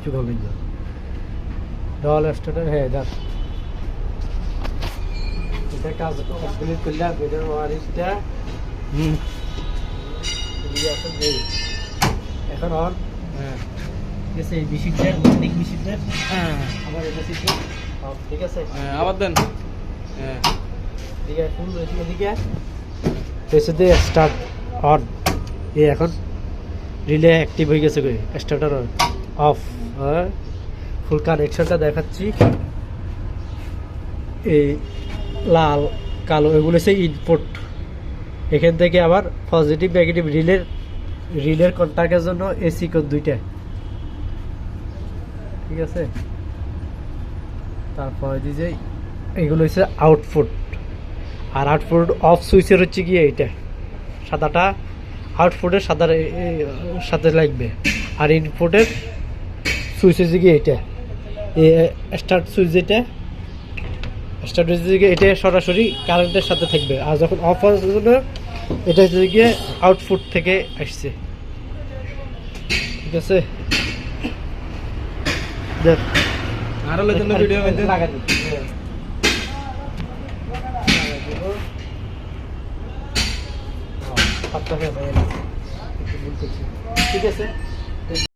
কিচ্ছু করবেন না। ডল স্টার্টার হ্যাঁ দেখ এটা কাজ কমপ্লিট করলাম। এটার ওয়ারিংটা এখন অন। হ্যাঁ ঠিক আছে। এই মেশিনটার ওয়ারিং মেশিনটার আবার এটা সিস্টেম ঠিক আছে। আবার দেন। হ্যাঁ ঠিক আছে ফুল এদিকে এসে দিয়ে স্টার্ট অন। এই এখন রিলে অ্যাক্টিভ হয়ে গেছে। Starter of. ফুল কানেকশনটা দেখাচ্ছি। এই লাল কালো এগুলো হচ্ছে ইনপুট। এখান থেকে আবার পজিটিভ নেগেটিভ রিলের কন্ট্যাক্টের জন্য এসি কোড দুইটা ঠিক আছে। তারপরে যে এগুলো হচ্ছে আউটপুট। আর আউটপুট অফ সুইচের হচ্ছে কি এইটা সাদাটা আউটপুটের সাদার সাথে লাগবে। আর ইনপুটের সুইচ হচ্ছে কি এইটা স্টার্ট সুইচ যেটা স্টার্ট হচ্ছে গিয়ে এটা সরাসরি কারেন্টের সাথে থাকবে। আর যখন অফ হওয়ার জন্য এটা হচ্ছে গিয়ে আউটপুট থেকে আসছে ঠিক আছে। দেখ আরো লেজেন্ড ভিডিও মেনটেন লাগা দিই ঠিক আছে।